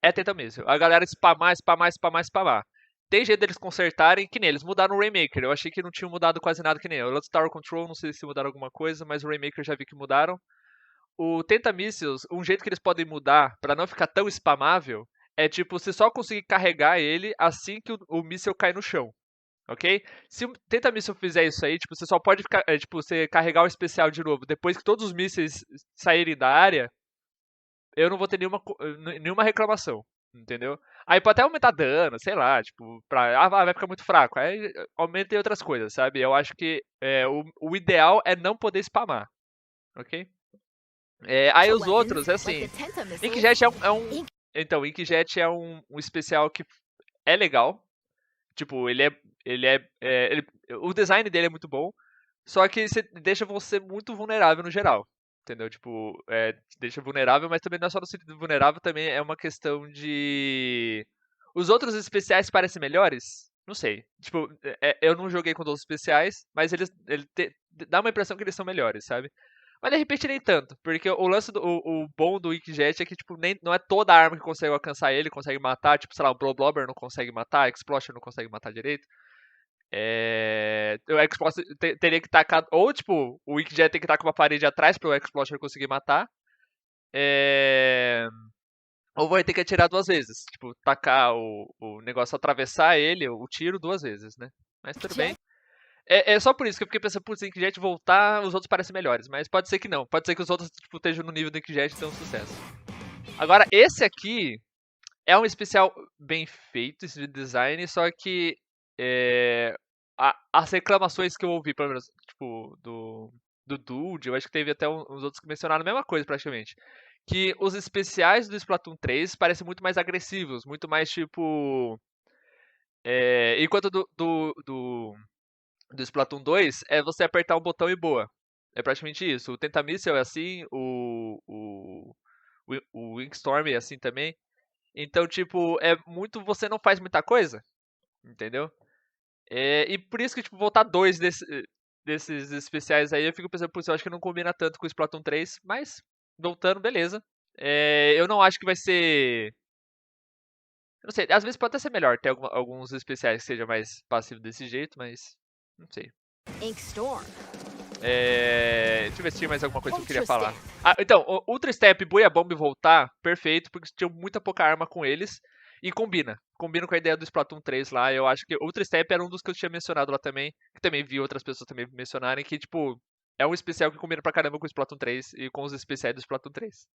é Tentamísseis. A galera spamar. Tem jeito deles consertarem, que nem eles mudaram o Rainmaker. Eu achei que não tinham mudado quase nada que nem eu. O Lance Tower Control, não sei se mudaram alguma coisa, mas o Rainmaker já vi que mudaram. O Tentamísseis, um jeito que eles podem mudar pra não ficar tão spamável é tipo, você só conseguir carregar ele assim que o míssil cai no chão. Ok? Se o Tentamísseis fizer isso aí, tipo, você só pode ficar, tipo, você carregar o especial de novo depois que todos os mísseis saírem da área, eu não vou ter nenhuma reclamação. Entendeu? Aí pode até aumentar dano, sei lá, tipo, vai ficar muito fraco. Aí aumenta em outras coisas, sabe? Eu acho que o ideal é não poder spamar, ok? Aí os outros, assim, Inkjet Então, Inkjet é um especial que é legal. Tipo, o design dele é muito bom, só que deixa você muito vulnerável no geral. Entendeu? Tipo, deixa vulnerável, mas também não é só no sentido vulnerável, também é uma questão de... Os outros especiais parecem melhores? Não sei. Tipo, eu não joguei com todos os especiais, mas ele dá uma impressão que eles são melhores, sabe? Mas de repente nem tanto, porque o lance o bom do Inkjet é que, tipo, não é toda arma que consegue alcançar ele, consegue matar, tipo, sei lá, o Blobber não consegue matar, a Explosion não consegue matar direito. O Explosion teria que tacar. Ou, tipo, o Inkjet tem que estar com uma parede atrás para o Explosion conseguir matar. Ou vai ter que atirar 2 vezes. Tipo, tacar o negócio, atravessar ele, o tiro 2 vezes, né? Mas tudo bem. É só por isso que eu fiquei pensando, putz, Inkjet voltar, os outros parecem melhores. Mas pode ser que não. Pode ser que os outros tipo, estejam no nível do Inkjet e tenham sucesso. Agora, esse aqui é um especial bem feito, esse design, só que as reclamações que eu ouvi, pelo menos, tipo, do Dude, eu acho que teve até uns outros que mencionaram a mesma coisa, praticamente. Que os especiais do Splatoon 3 parecem muito mais agressivos, muito mais, tipo... enquanto do Splatoon 2 é você apertar um botão e boa. É praticamente isso. O Tentamissile é assim, o Winkstorm é assim também. Então, tipo, é muito. Você não faz muita coisa, entendeu? E por isso que, tipo, voltar 2 desses especiais aí, eu fico pensando, putz, eu acho que não combina tanto com o Splatoon 3, mas, voltando, beleza. Eu não acho que vai ser. Eu não sei, às vezes pode até ser melhor ter alguns especiais que seja mais passivo desse jeito, mas. Não sei. Inkstorm. Deixa eu ver se tinha mais alguma coisa que eu queria falar. Então, o Ultra Step e Buia Bomb voltar, perfeito, porque tinha muita pouca arma com eles. E combina. Combina com a ideia do Splatoon 3 lá. Eu acho que o Ultra Step era um dos que eu tinha mencionado lá também. Que também vi outras pessoas também mencionarem. Que, tipo, é um especial que combina pra caramba com o Splatoon 3 e com os especiais do Splatoon 3.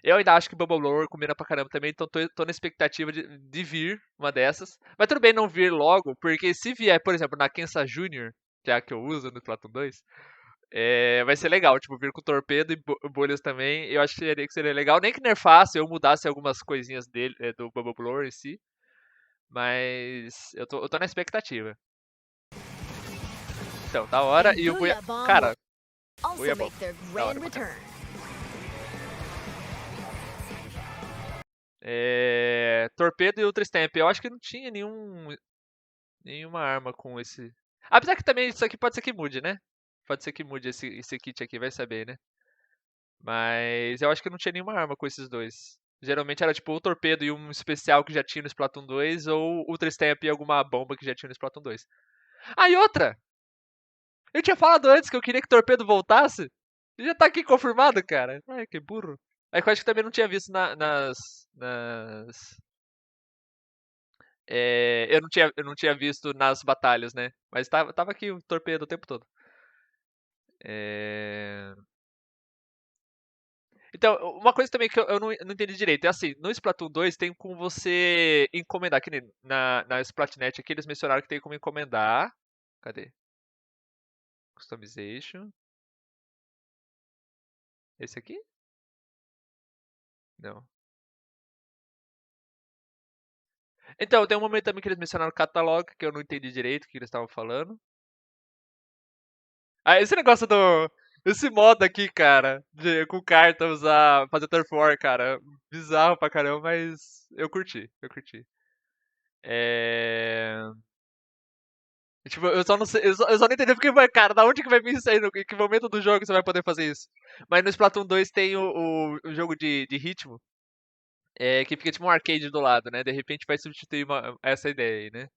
Eu ainda acho que Bubble Blower combina pra caramba também, então tô na expectativa de vir uma dessas. Mas tudo bem não vir logo, porque se vier, por exemplo, na Kensa Junior, que é a que eu uso no Splatoon 2, vai ser legal, tipo, vir com torpedo e bolhas também. Eu acho que seria legal. Nem que nerfasse, eu mudasse algumas coisinhas dele, do Bubble Blower em si. Mas eu tô na expectativa. Então, da hora. E o Buia... Cara, Buia Bomb. Da hora pra caramba. Torpedo e Ultra Stamp. Eu acho que não tinha nenhuma arma com esse. Apesar que também isso aqui pode ser que mude, né? Pode ser que mude esse kit aqui, vai saber, né? Mas eu acho que não tinha nenhuma arma com esses dois. Geralmente era tipo o torpedo e um especial que já tinha no Splatoon 2, ou Ultra Stamp e alguma bomba que já tinha no Splatoon 2. Ah, e outra! Eu tinha falado antes que eu queria que o torpedo voltasse. E já tá aqui confirmado, cara. Ai, que burro. É que eu acho que também não tinha visto eu não tinha visto nas batalhas, né? Mas tava aqui o torpedo o tempo todo. Então, uma coisa também que eu não entendi direito. É assim, no Splatoon 2 tem como você encomendar. Que nem na Splatnet aqui eles mencionaram que tem como encomendar. Cadê? Customization. Esse aqui? Não. Então, tem um momento também que eles mencionaram o catálogo, que eu não entendi direito o que eles estavam falando. Ah, esse negócio do. Esse modo aqui, cara, com carta fazer turf war, cara, bizarro pra caramba, mas eu curti, eu curti. Tipo, eu só não sei, eu só não entendi porque, cara, da onde que vai vir isso aí, em que momento do jogo você vai poder fazer isso? Mas no Splatoon 2 tem o jogo de ritmo, que fica tipo um arcade do lado, né? De repente vai substituir essa ideia aí, né?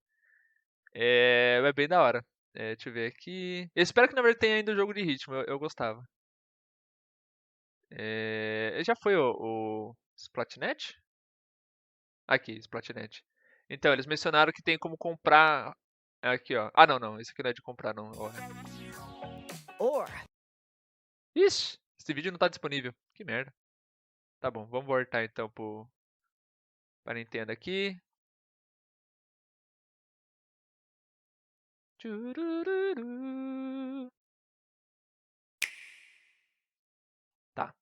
É bem da hora. Deixa eu ver aqui. Eu espero que na verdade tenha ainda o jogo de ritmo, eu gostava. Já foi o Splatnet? Aqui, Splatnet. Então, eles mencionaram que tem como comprar. Aqui, ó. Ah, não, esse aqui não é de comprar, não. Ixi, esse vídeo não tá disponível. Que merda. Tá bom, vamos voltar então pra Nintendo aqui. Tá.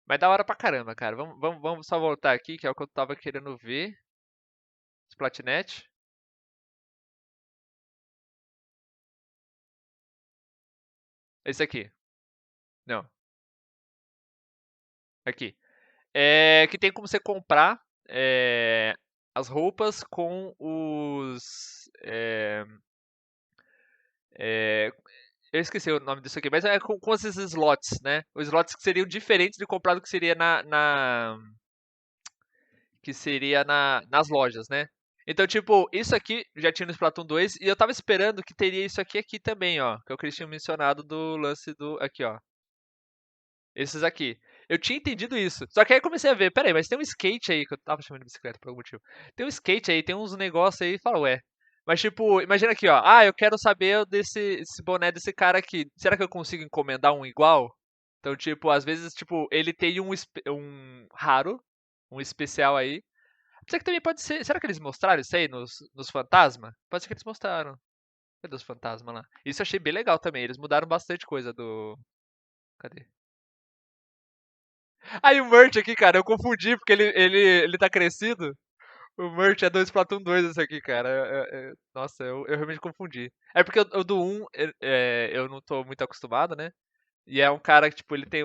Mas da hora pra caramba, cara. Vamos só voltar aqui, que é o que eu tava querendo ver. Splatnet. Esse aqui. Não. Aqui. Que tem como você comprar as roupas com os. Eu esqueci o nome disso aqui, mas é com esses slots, né? Os slots que seriam diferentes de comprar do que seria nas lojas, né? Então, tipo, isso aqui já tinha no Splatoon 2 e eu tava esperando que teria isso aqui também, ó. Que é o que eles tinham mencionado do lance do... Aqui, ó. Esses aqui. Eu tinha entendido isso. Só que aí eu comecei a ver, peraí, mas tem um skate aí, que eu tava chamando de bicicleta por algum motivo. Tem um skate aí, tem uns negócios aí, e fala, ué. Mas tipo, imagina aqui, ó. Ah, eu quero saber esse boné desse cara aqui. Será que eu consigo encomendar um igual? Então, tipo, às vezes, tipo, ele tem um raro, um especial aí. Será que também pode ser. Será que eles mostraram isso aí nos fantasma? Pode ser que eles mostraram. Cadê os fantasmas lá? Isso eu achei bem legal também. Eles mudaram bastante coisa do. Cadê? Aí o merch aqui, cara, eu confundi porque ele tá crescido. O merch é do Splatoon 2 esse aqui, cara. Nossa, eu realmente confundi. É porque o do 1 eu não tô muito acostumado, né? E é um cara que, tipo, ele tem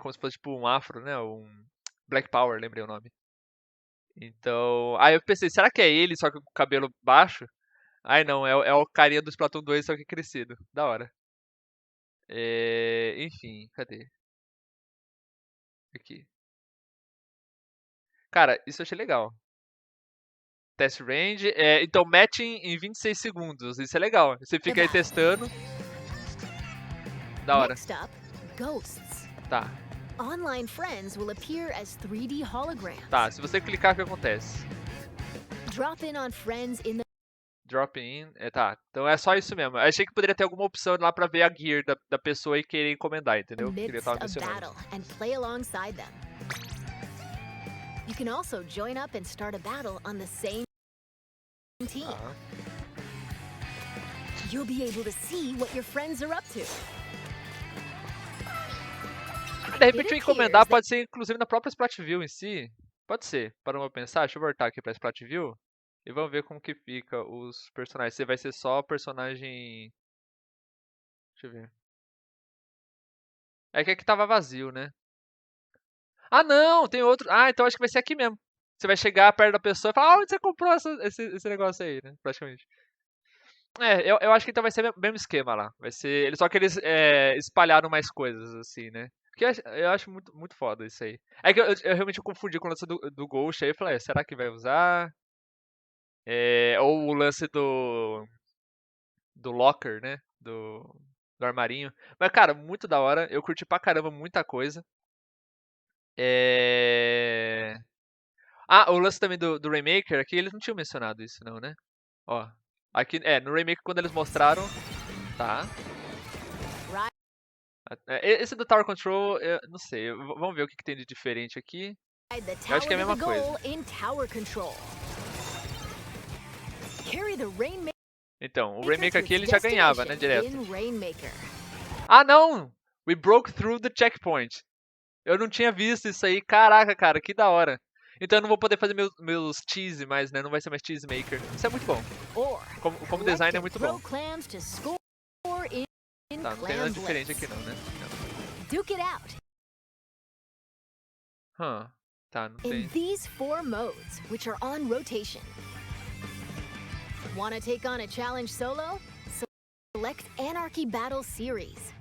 como se fosse, tipo, um afro, né? Um Black Power, lembrei o nome. Então, aí eu pensei, será que é ele, só que com o cabelo baixo? Ai, não, é o carinha do Splatoon 2, só que crescido. Da hora. Enfim, cadê? Aqui. Cara, isso eu achei legal. Test range. Então, matching em 26 segundos. Isso é legal. Você fica aí testando. Da hora. Next up, ghosts. Tá. Online friends will appear as 3D holograms. Tá, se você clicar, o que acontece? Drop in on friends in the Drop in. Tá. Então é só isso mesmo. Eu achei que poderia ter alguma opção lá pra ver a gear da pessoa e querer encomendar, entendeu? Que eu midst tava of mencionando. battle and play alongside them. You can also join up and start a battle on the same team. Tá. You'll be able to see what your friends are up to. De repente, o encomendar pode ser inclusive na própria SplatView em si. Pode ser. Para eu pensar, deixa eu voltar aqui pra SplatView. E vamos ver como que fica os personagens. Se vai ser só personagem... Deixa eu ver. É que aqui tava vazio, né? Ah, não! Tem outro... Ah, então acho que vai ser aqui mesmo. Você vai chegar perto da pessoa e falar, onde você comprou esse negócio aí, né? Praticamente. Eu acho que então vai ser o mesmo esquema lá. Vai ser... Só que eles espalharam mais coisas, assim, né? Porque eu acho muito, muito foda isso aí. É que eu realmente confundi com o lance do Ghost aí. Eu falei, será que vai usar? Ou o lance do Locker, né? Do armarinho. Mas, cara, muito da hora. Eu curti pra caramba muita coisa. Ah, o lance também do Remaker, aqui eles não tinham mencionado isso, não, né? Ó. Aqui, no Remaker, quando eles mostraram. Tá. Esse do Tower Control, eu não sei. Vamos ver o que tem de diferente aqui. Eu acho que é a mesma coisa. Então, o Remaker aqui ele já ganhava, né, direto. Ah, não! We broke through the checkpoint. Eu não tinha visto isso aí. Caraca, cara, que da hora. Então eu não vou poder fazer meus cheese mais, né? Não vai ser mais cheese maker. Isso é muito bom. Como design é muito bom. Tá, não tem nada diferente aqui não, né? Duke it out. Tá, não tem. In these 4 modes, which are on rotation. Wanna take on a challenge solo? Select Anarchy Battle Series.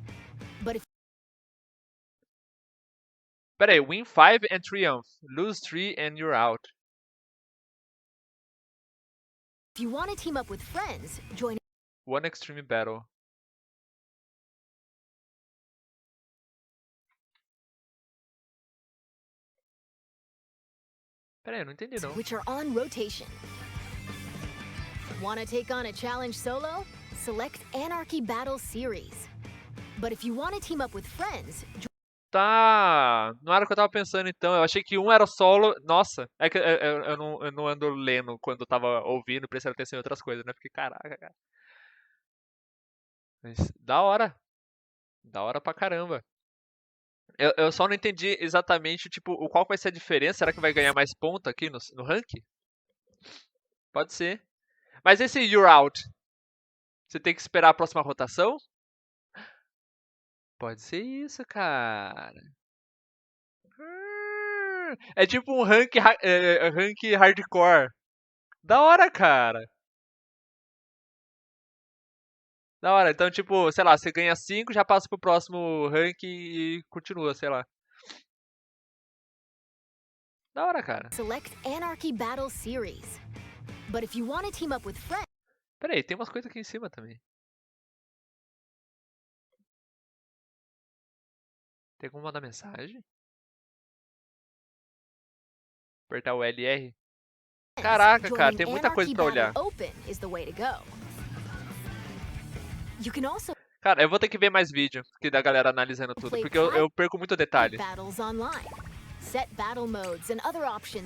But if Pera aí, win 5 and triumph. Lose 3 and you're out. you want to team up with friends, join One extreme battle. Pera aí, eu não entendi não. which are on rotation. Wanna take on a challenge solo? Select Anarchy Battle Series. But if you want to team up with friends, Tá, não era o que eu tava pensando então. Eu achei que um era solo. Nossa, é que eu não ando lendo quando eu tava ouvindo, prestando atenção em outras coisas, né? Porque caraca, cara. Mas, da hora. Da hora pra caramba. Eu só não entendi exatamente, tipo, qual vai ser a diferença. Será que vai ganhar mais ponto aqui no rank? Pode ser. Mas esse you're out, você tem que esperar a próxima rotação? Pode ser isso, cara. É tipo um rank hardcore. Da hora, cara. Da hora. Então, tipo, sei lá, você ganha 5, já passa pro próximo rank e continua, sei lá. Da hora, cara. Select Anarchy Battle Series. But if you want to team up with friends... Pera aí, tem umas coisas aqui em cima também. Tem como mandar mensagem? Apertar o LR? Caraca, cara, tem muita coisa pra olhar. Cara, eu vou ter que ver mais vídeo que da galera analisando tudo, porque eu perco muito detalhe.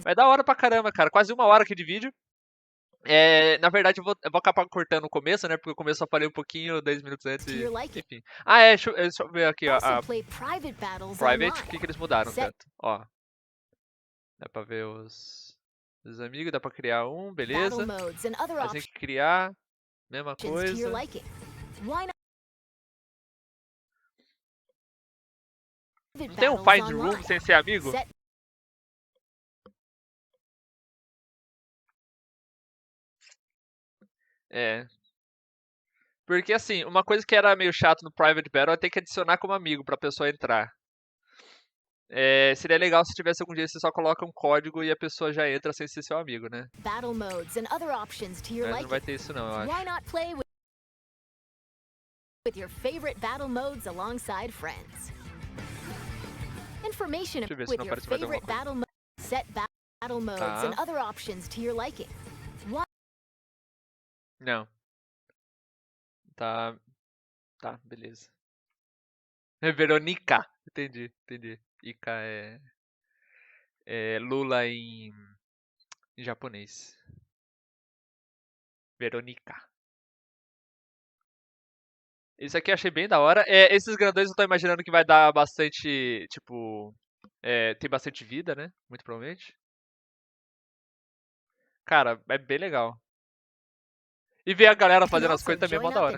Vai dar hora pra caramba, cara. Quase 1 hora aqui de vídeo. Na verdade, eu vou acabar cortando o começo, né? Porque o começo eu falei um pouquinho, 10 minutos antes e... Enfim. Ah, deixa eu ver aqui, ó. Private, o que eles mudaram tanto? Ó. Dá pra ver os amigos, dá pra criar um, beleza. Mas tem que criar, mesma coisa. Não tem um Find Room sem ser amigo? É. Porque assim, uma coisa que era meio chato no Private Battle é ter que adicionar como amigo pra pessoa entrar. Seria legal se tivesse algum dia você só coloca um código e a pessoa já entra sem ser seu amigo, né? Mas não vai ter isso não, eu acho. With your favorite battle modes alongside friends. Information Deixa eu ver se with não your aparece mais alguma favorite battle modes, set battle modes and other options to your liking. Não. Tá, beleza. Verônica. Entendi. Ika é Lula em japonês. Verônica. Isso aqui eu achei bem da hora. Esses grandões eu tô imaginando que vai dar bastante, tipo... tem bastante vida, né? Muito provavelmente. Cara, é bem legal. E ver a galera fazendo as coisas também é mó da hora.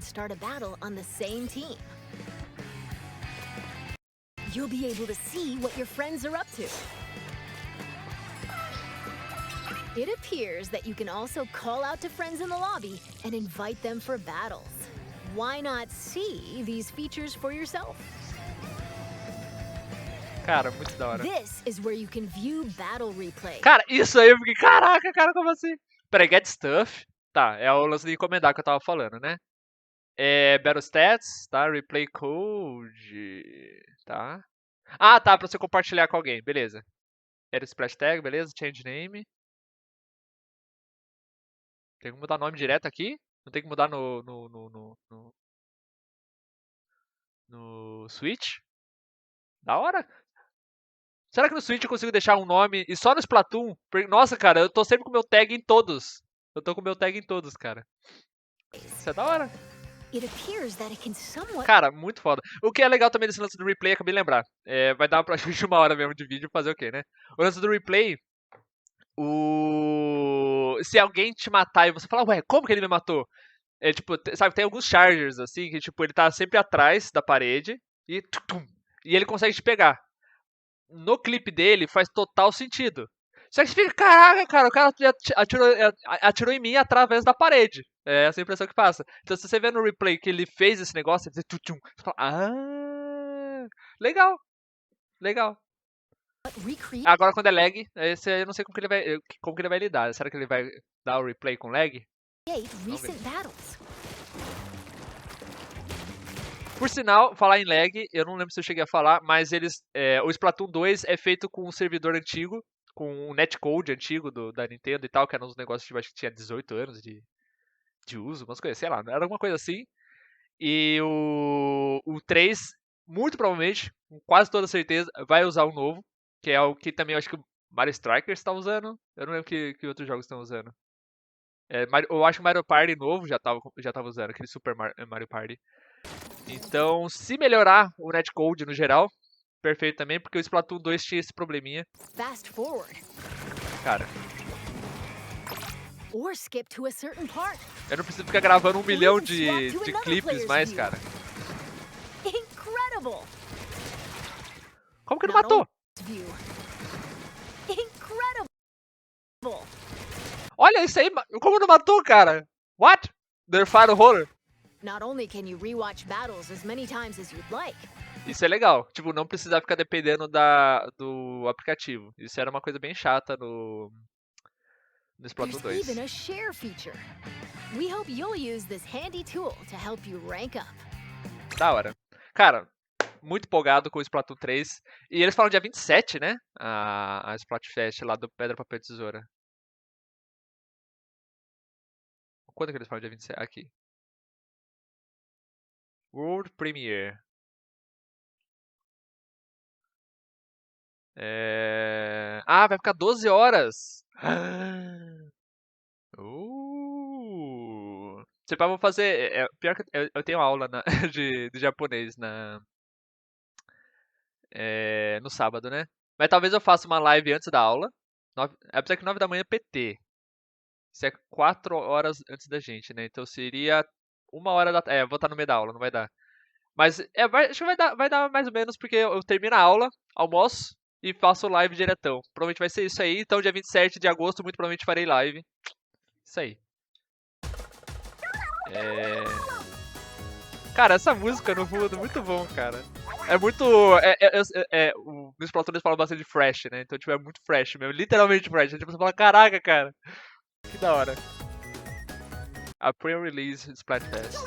You'll be able to see what your friends are up to. It appears that you can also call out to friends in the lobby and invite them for battles. Why not see these features for yourself? Cara, muito da hora. This is where you can view battle replay. Cara, isso aí eu fiquei, caraca, cara, como assim? Peraí, get stuff. Tá, é o lance de encomendar que eu tava falando, né? Battle Stats, tá? Replay Code, tá? Ah, tá, pra você compartilhar com alguém, beleza. Era Splash Tag, beleza, Change Name. Tem que mudar nome direto aqui? Não tem que mudar no Switch? Da hora. Será que no Switch eu consigo deixar um nome e só no Splatoon? Nossa, cara, eu tô sempre com o meu tag em todos. Eu tô com o meu tag em todos, cara. Isso é da hora. Cara, muito foda. O que é legal também desse lance do replay, acabei de lembrar. Vai dar pra gente 1 hora mesmo de vídeo fazer o quê, né? O lance do replay, se alguém te matar e você falar, ué, como que ele me matou? Tipo, sabe, tem alguns chargers, assim, que tipo, ele tá sempre atrás da parede e ele consegue te pegar. No clipe dele faz total sentido. Só que você fica, caraca, cara, o cara atirou em mim através da parede. É essa a impressão que passa. Então se você vê no replay que ele fez esse negócio, você fala, legal. Agora quando é lag, esse eu não sei como que ele vai lidar. Será que ele vai dar o replay com lag? Por sinal, falar em lag, eu não lembro se eu cheguei a falar, mas o Splatoon 2 é feito com um servidor antigo, com um netcode antigo da Nintendo e tal, que era uns negócios que acho que tinha 18 anos de uso, umas coisas, sei lá, era alguma coisa assim. E o 3, muito provavelmente, com quase toda certeza, vai usar um novo, que é o que também eu acho que o Mario Strikers está usando. Eu não lembro que outros jogos estão usando. Eu acho que o Mario Party novo já tava usando, aquele Super Mario Party. Então, se melhorar o netcode no geral, perfeito também, porque o Splatoon 2 tinha esse probleminha. Cara. Eu não preciso ficar gravando 1 milhão de clipes mais, cara. Como que não matou? Olha isso aí, como não matou, cara? What? Nerfaram o roller? Not only can you rewatch battles as many times as you'd like, Isso é legal. Tipo, não precisar ficar dependendo do aplicativo. Isso era uma coisa bem chata no Splatoon There's 2. even a share feature. We hope you'll use this handy tool to help you rank up. Da hora. Cara, muito empolgado com o Splatoon 3. E eles falam dia 27, né? A Splatfest lá do Pedra, Papel e Tesoura. Quando que eles falam dia 27? Aqui. World Premiere. Ah, vai ficar 12 horas. Você pode fazer. Pior que eu tenho aula de japonês no sábado, né? Mas talvez eu faça uma live antes da aula. Apesar que 9 da manhã é PT. Isso é 4 horas antes da gente, né? Então seria 1 hora da. Eu vou estar no meio da aula, não vai dar. Mas acho que vai dar mais ou menos, porque eu termino a aula, almoço e faço live diretão. Provavelmente vai ser isso aí. Então, dia 27 de agosto, muito provavelmente farei live. Isso aí. Cara, essa música no fundo é muito bom, cara. É muito. No Splatoon eles falam bastante de fresh, né? Então, tipo, é muito fresh mesmo. Literalmente fresh. Tipo, você fala, caraca, cara. Que da hora. A pre-release Splatfest.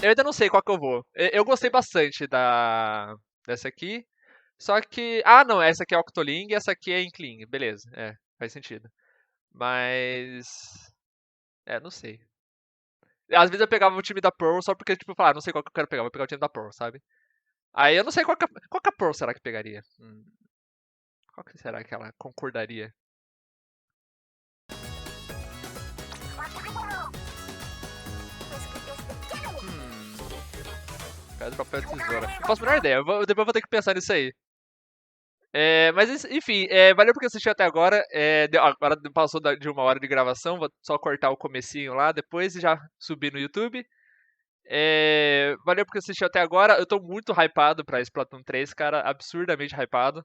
Eu ainda não sei qual que eu vou. Eu gostei bastante dessa aqui. Só que. Ah, não, essa aqui é Octoling e essa aqui é Inkling. Beleza, faz sentido. Mas. Não sei. Às vezes eu pegava o time da Pearl só porque, tipo, falar, não sei qual que eu quero pegar, vou pegar o time da Pearl, sabe? Aí eu não sei qual que a Pearl será que pegaria. Qual que será que ela concordaria? Pedra, papel, tesoura. Não faço a menor ideia, depois eu vou ter que pensar nisso aí. Mas enfim, valeu porque assistiu até agora. Agora passou de 1 hora de gravação, vou só cortar o comecinho lá depois e já subir no YouTube. Valeu porque assistiu até agora. Eu tô muito hypado pra Splatoon 3, cara, absurdamente hypado.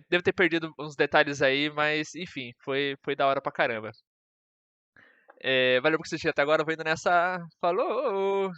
Devo ter perdido uns detalhes aí, mas enfim, foi da hora pra caramba. Valeu por assistir até agora, eu vou indo nessa. Falou!